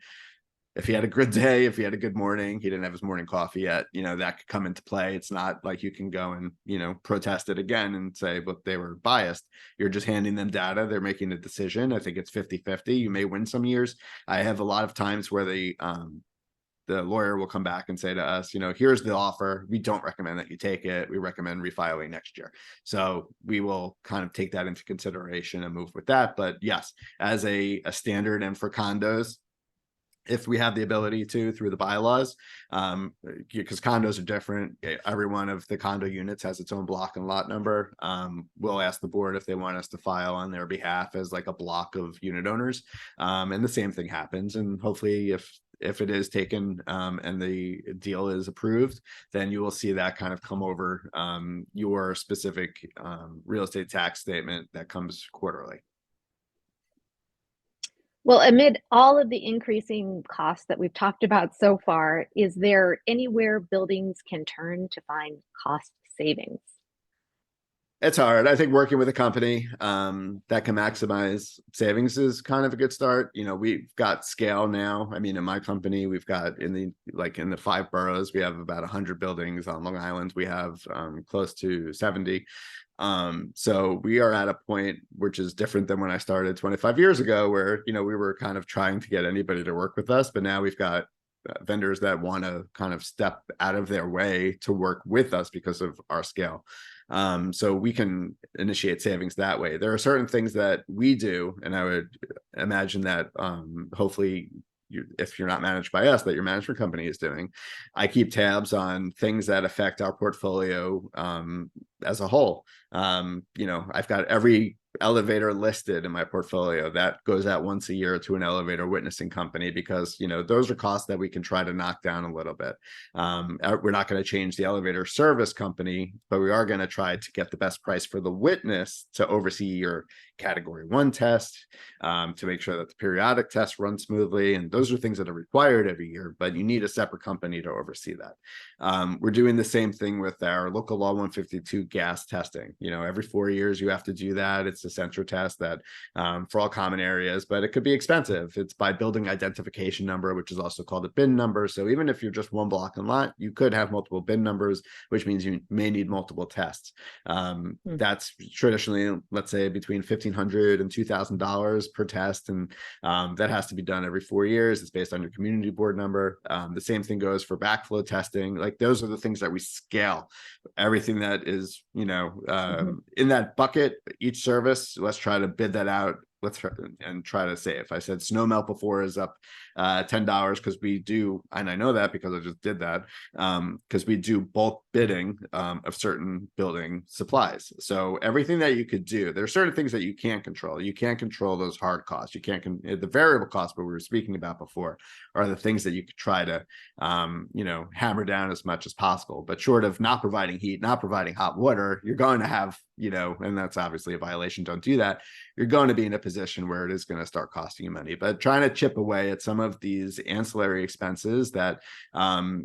If he had a good day, if he had a good morning, he didn't have his morning coffee yet, you know, that could come into play. It's not like you can go and, you know, protest it again and say, but they were biased. You're just handing them data. They're making a decision. I think it's 50-50. You may win some years. I have a lot of times where the lawyer will come back and say to us, you know, here's the offer. We don't recommend that you take it. We recommend refiling next year. So we will kind of take that into consideration and move with that. But yes, as a standard and for condos, if we have the ability to through the bylaws, because condos are different. Every one of the condo units has its own block and lot number. We'll ask the board if they want us to file on their behalf as like a block of unit owners. And the same thing happens. And hopefully if it is taken and the deal is approved, then you will see that kind of come over your specific real estate tax statement that comes quarterly. Well, amid all of the increasing costs that we've talked about so far, is there anywhere buildings can turn to find cost savings? It's hard. I think working with a company that can maximize savings is kind of a good start. You know, we've got scale now. I mean, in my company, we've got in the 5 boroughs, we have about 100 buildings. On Long Island, we have close to 70. So we are at a point which is different than when I started 25 years ago, where, you know, we were kind of trying to get anybody to work with us, but now we've got vendors that want to kind of step out of their way to work with us because of our scale. So we can initiate savings that way. There are certain things that we do, and I would imagine that hopefully if you're not managed by us, that your management company is doing. I keep tabs on things that affect our portfolio as a whole. You know, I've got every elevator listed in my portfolio that goes out once a year to an elevator witnessing company, because, you know, those are costs that we can try to knock down a little bit. We're not going to change the elevator service company, but we are going to try to get the best price for the witness to oversee your category 1 test, to make sure that the periodic test runs smoothly. And those are things that are required every year, but you need a separate company to oversee that. We're doing the same thing with our local law 152 gas testing. You know, every 4 years you have to do that. It's a sensor test that for all common areas, but it could be expensive. It's by building identification number, which is also called a bin number. So even if you're just one block and lot, you could have multiple bin numbers, which means you may need multiple tests. That's traditionally, let's say, between $1,500 and $2,000 per test. And that has to be done every 4 years. It's based on your community board number. The same thing goes for backflow testing. Like, those are the things that we scale. Everything that is, you know, in that bucket, each service, let's try to bid that out. Let's try to save. I said snow melt before is up $10 because we do, and I know that because I just did that, because we do bulk bidding of certain building supplies. So everything that you could do, there are certain things that you can't control. You can't control those hard costs. You can't the variable costs, but we were speaking about before, are the things that you could try to you know, hammer down as much as possible. But short of not providing heat, not providing hot water, you're going to have, you know, and that's obviously a violation. Don't do that. You're going to be in a position where it is going to start costing you money. But trying to chip away at some of these ancillary expenses that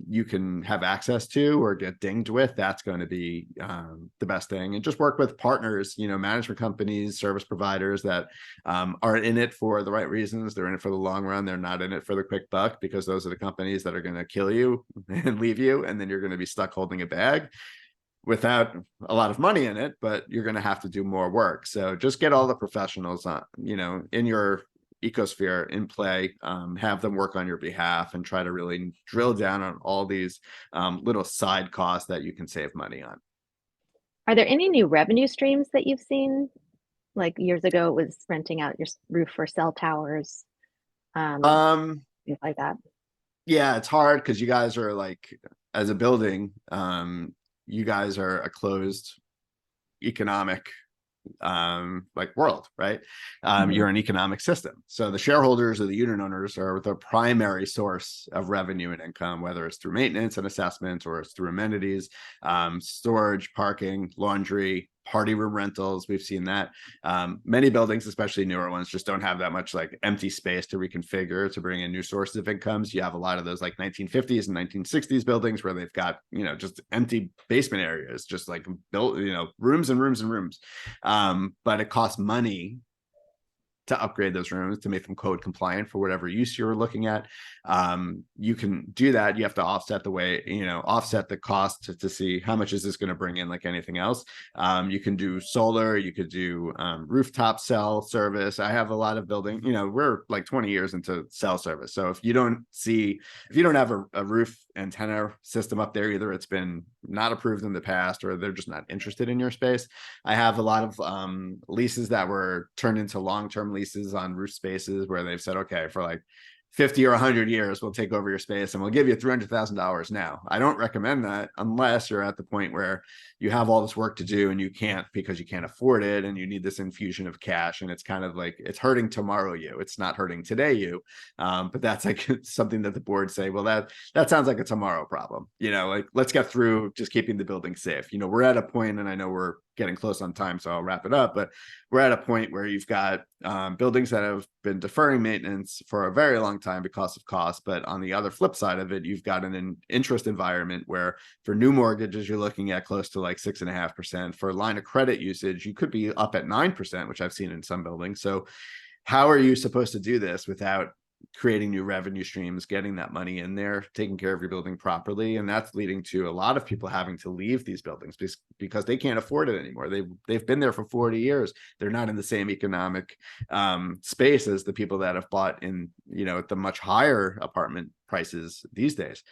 you can have access to or get dinged with, that's going to be the best thing. And just work with partners, you know, management companies, service providers that are in it for the right reasons. They're in it for the long run. They're not in it for the quick buck, because those are the companies that are going to kill you and leave you, and then you're going to be stuck holding a bag without a lot of money in it, but you're going to have to do more work. So just get all the professionals on, you know, in your ecosphere in play, have them work on your behalf, and try to really drill down on all these little side costs that you can save money on. Are there any new revenue streams that you've seen? Like years ago, it was renting out your roof for cell towers, things like that. Yeah, it's hard because you guys are like, as a building, you guys are a closed economic like world, right? You're an economic system. So the shareholders or the unit owners are the primary source of revenue and income, whether it's through maintenance and assessments or it's through amenities, storage, parking, laundry, party room rentals. We've seen that. Many buildings, especially newer ones, just don't have that much like empty space to reconfigure to bring in new sources of incomes. You have a lot of those like 1950s and 1960s buildings where they've got, just empty basement areas, just like built, rooms and rooms and rooms. But it costs money to upgrade those rooms to make them code compliant for whatever use you're looking at. You can do that. You have to offset offset the cost to see how much is this going to bring in, like anything else. You can do solar, you could do rooftop cell service. I have a lot of we're like 20 years into cell service. So if you don't have a roof antenna system up there, either it's been not approved in the past or they're just not interested in your space. I have a lot of leases that were turned into long-term leases on roof spaces where they've said, okay, for like 50 or 100 years, we'll take over your space and we'll give you $300,000 now. I don't recommend that unless you're at the point where you have all this work to do and you can't because you can't afford it and you need this infusion of cash. And it's kind of like, it's hurting tomorrow you. It's not hurting today you. But that's like something that the board say, well, that sounds like a tomorrow problem. Like let's get through just keeping the building safe. We're at a point, and I know we're getting close on time, so I'll wrap it up. But we're at a point where you've got buildings that have been deferring maintenance for a very long time because of cost. But on the other flip side of it, you've got an interest environment where for new mortgages, you're looking at close to like 6.5%. For line of credit usage, you could be up at 9%, which I've seen in some buildings. So how are you supposed to do this without creating new revenue streams, getting that money in there, taking care of your building properly? And that's leading to a lot of people having to leave these buildings because they can't afford it anymore. They've been there for 40 years. They're not in the same economic space as the people that have bought in, at the much higher apartment prices these days.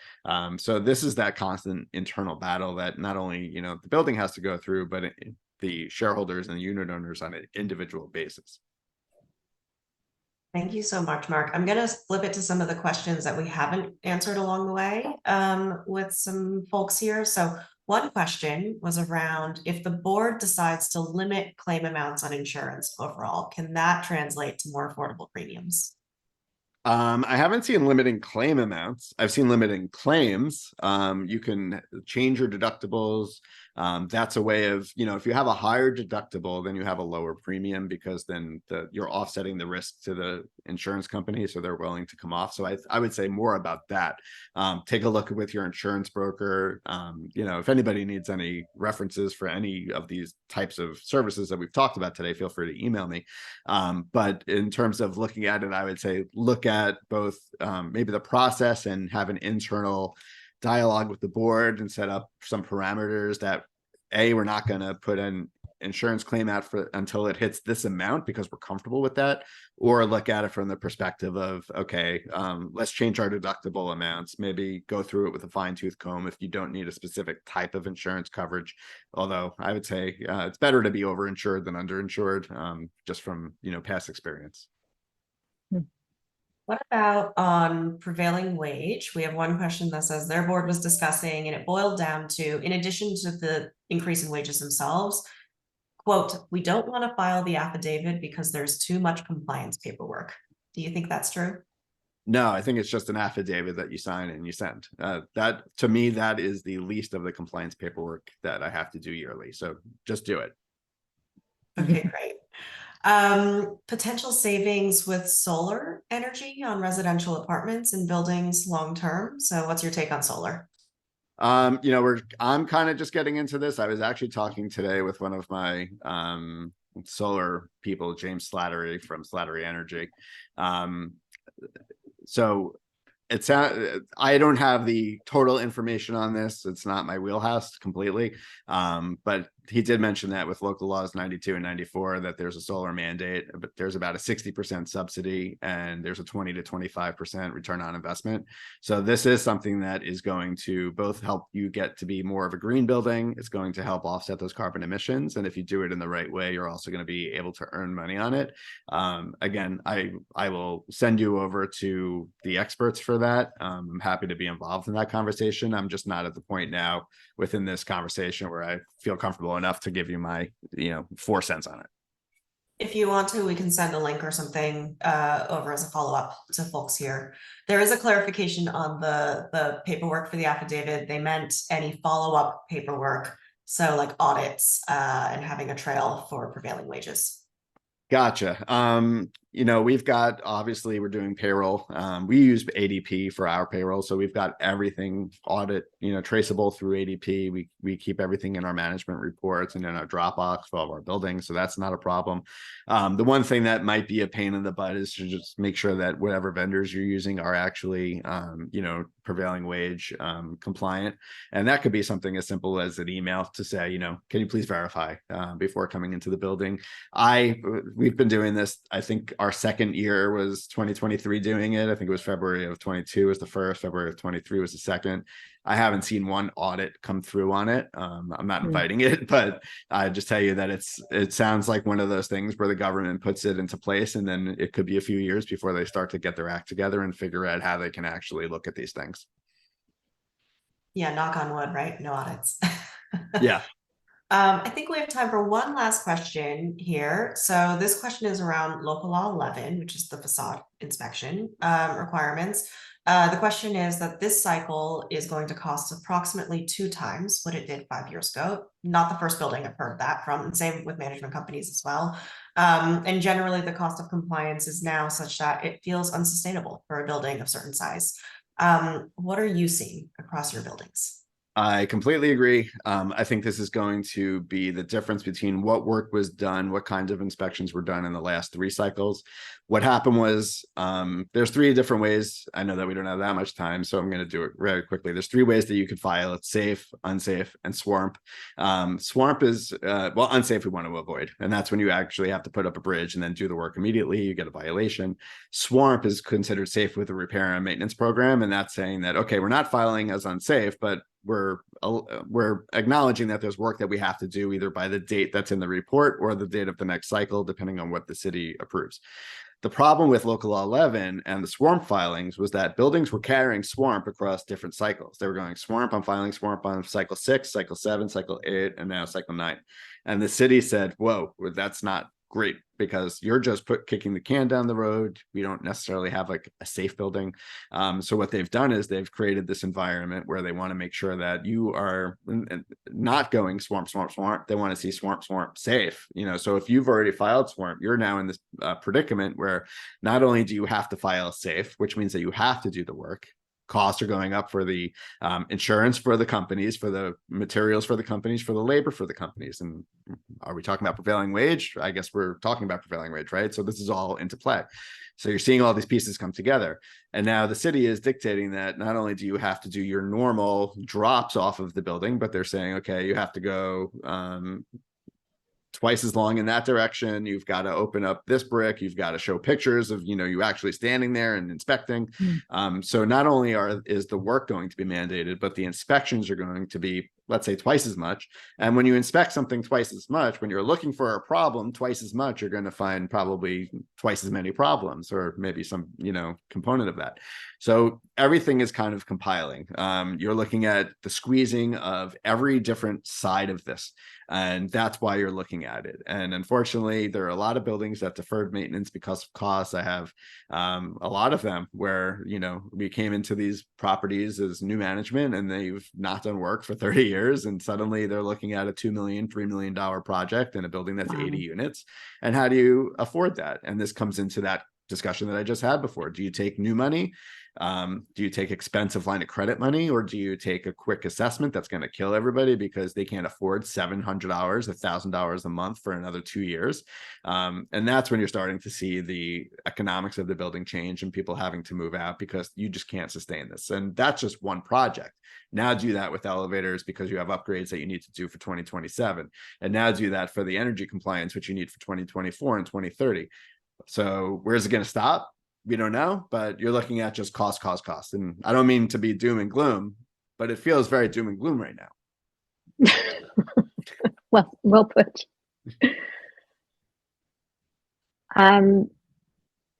So this is that constant internal battle that not only, the building has to go through, but the shareholders and the unit owners on an individual basis. Thank you so much, Mark. I'm going to flip it to some of the questions that we haven't answered along the way with some folks here. So one question was around, if the board decides to limit claim amounts on insurance overall, can that translate to more affordable premiums? I haven't seen limiting claim amounts. I've seen limiting claims. You can change your deductibles. That's a way of, if you have a higher deductible, then you have a lower premium because then you're offsetting the risk to the insurance company, so they're willing to come off. So I would say more about that. Take a look with your insurance broker. If anybody needs any references for any of these types of services that we've talked about today, feel free to email me. But in terms of looking at it, I would say look at both maybe the process and have an internal dialogue with the board and set up some parameters that we're not going to put an insurance claim out for until it hits this amount because we're comfortable with that, or look at it from the perspective of, okay, let's change our deductible amounts, maybe go through it with a fine-tooth comb if you don't need a specific type of insurance coverage. Although I would say it's better to be overinsured than underinsured, just from past experience. What about on prevailing wage? We have one question that says their board was discussing, and it boiled down to, in addition to the increase in wages themselves, quote, we don't want to file the affidavit because there's too much compliance paperwork. Do you think that's true? No, I think it's just an affidavit that you sign and you send. That, to me, that is the least of the compliance paperwork that I have to do yearly. So just do it. Okay, great. Potential savings with solar energy on residential apartments and buildings long term. So what's your take on solar? I'm kind of just getting into this. I was actually talking today with one of my solar people, James Slattery from Slattery Energy. So I don't have the total information on this. It's not my wheelhouse completely. But he did mention that with local laws 92 and 94, that there's a solar mandate, but there's about a 60% subsidy and there's a 20 to 25% return on investment. So this is something that is going to both help you get to be more of a green building. It's going to help offset those carbon emissions. And if you do it in the right way, you're also going to be able to earn money on it. Again, I will send you over to the experts for that. I'm happy to be involved in that conversation. I'm just not at the point now within this conversation where I feel comfortable enough to give you my, 4 cents on it. If you want to, we can send a link or something over as a follow-up to folks here. There is a clarification on the paperwork for the affidavit. They meant any follow-up paperwork, so like audits and having a trail for prevailing wages. Gotcha. We've got, obviously we're doing payroll. We use ADP for our payroll. So we've got everything audit, traceable through ADP. We keep everything in our management reports and in our Dropbox for all of our buildings. So that's not a problem. The one thing that might be a pain in the butt is to just make sure that whatever vendors you're using are actually, prevailing wage compliant. And that could be something as simple as an email to say, can you please verify before coming into the building? We've been doing this. I think our second year was 2023 doing it. I think it was February of 22 was the first, February of 23 was the second. I haven't seen one audit come through on it. I'm not inviting it, but I just tell you that it sounds like one of those things where the government puts it into place and then it could be a few years before they start to get their act together and figure out how they can actually look at these things. Yeah, knock on wood, right? No audits. Yeah. I think we have time for one last question here. So this question is around local law 11, which is the facade inspection requirements. The question is that this cycle is going to cost approximately 2 times what it did 5 years ago. Not the first building I've heard that from, and same with management companies as well. And generally the cost of compliance is now such that it feels unsustainable for a building of certain size. What are you seeing across your buildings? I completely agree. I think this is going to be the difference between what work was done, what kinds of inspections were done in the last 3 cycles. What happened was there's 3 different ways. I know that we don't have that much time, so I'm going to do it very quickly. There's 3 ways that you could file. It's safe, unsafe, and SWARP. SWARP is, unsafe we want to avoid. And that's when you actually have to put up a bridge and then do the work immediately. You get a violation. SWARP is considered safe with a repair and maintenance program. And that's saying that, okay, we're not filing as unsafe, but we're acknowledging that there's work that we have to do either by the date that's in the report or the date of the next cycle, depending on what the city approves. The problem with local law 11 and the SWARP filings was that buildings were carrying SWARP across different cycles. They were going SWARP, I'm filing SWARP on cycle 6, cycle 7, cycle 8, and now cycle 9. And the city said, whoa, that's not great, because you're just kicking the can down the road. We don't necessarily have like a safe building. So what they've done is they've created this environment where they want to make sure that you are not going SWARP. They want to see SWARP safe. So if you've already filed SWARP, you're now in this predicament where not only do you have to file safe, which means that you have to do the work. Costs are going up for the insurance for the companies, for the materials for the companies, for the labor for the companies. And are we talking about prevailing wage? I guess we're talking about prevailing wage, right? So this is all into play. So you're seeing all these pieces come together. And now the city is dictating that not only do you have to do your normal drops off of the building, but they're saying, okay, you have to go twice as long in that direction. You've got to open up this brick. You've got to show pictures of, you actually standing there and inspecting. So not only is the work going to be mandated, but the inspections are going to be, let's say, twice as much. And when you inspect something twice as much, when you're looking for a problem twice as much, you're going to find probably twice as many problems, or maybe some, component of that. So everything is kind of compiling. You're looking at the squeezing of every different side of this. And that's why you're looking at it. And unfortunately, there are a lot of buildings that deferred maintenance because of costs. I have a lot of them where, we came into these properties as new management and they've not done work for 30 years. And suddenly they're looking at a $2 million, $3 million project in a building that's 80 units. And how do you afford that? And this comes into that discussion that I just had before. Do you take new money? Do you take expensive line of credit money, or do you take a quick assessment that's going to kill everybody because they can't afford $700, $1,000 a month for another 2 years? And that's when you're starting to see the economics of the building change and people having to move out because you just can't sustain this. And that's just one project. Now do that with elevators because you have upgrades that you need to do for 2027. And now do that for the energy compliance, which you need for 2024 and 2030. So where's it going to stop? We don't know, but you're looking at just cost. And I don't mean to be doom and gloom, but it feels very doom and gloom right now. Well put.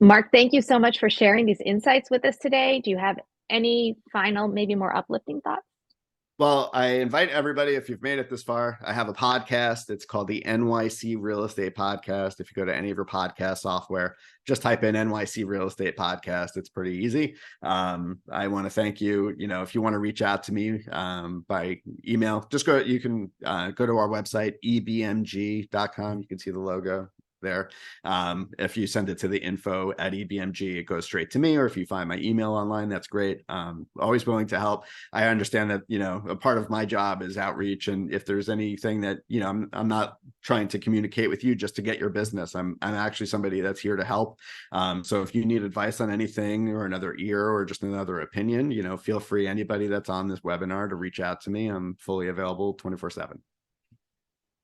Mark, thank you so much for sharing these insights with us today. Do you have any final, maybe more uplifting thoughts? Well, I invite everybody, if you've made it this far, I have a podcast. It's called the NYC Real Estate Podcast. If you go to any of your podcast software, just type in NYC Real Estate Podcast. It's pretty easy. I want to thank you. You know, if you want to reach out to me by email, just go, you can go to our website, EBMG.com. You can see the logo there. If you send it to the info@EBMG, it goes straight to me, or if you find my email online, that's great. Always willing to help. I understand that, you know, a part of my job is outreach, and if there's anything that, you know, I'm not trying to communicate with you just to get your business. I'm actually somebody that's here to help. So if you need advice on anything, or another ear, or just another opinion, you know, feel free, anybody that's on this webinar, to reach out to me. I'm fully available 24/7.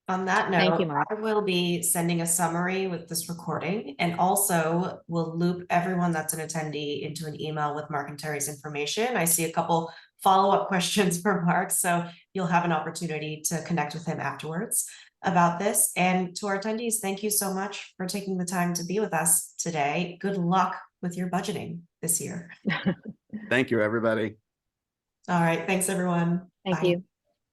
On that Thank note, you, Mark. I will be sending a summary with this recording, and also will loop everyone that's an attendee into an email with Mark and Terry's information. I see a couple follow-up questions for Mark, so you'll have an opportunity to connect with him afterwards about this. And to our attendees, thank you so much for taking the time to be with us today. Good luck with your budgeting this year. Thank you, everybody. All right, thanks everyone. Thank Bye. you.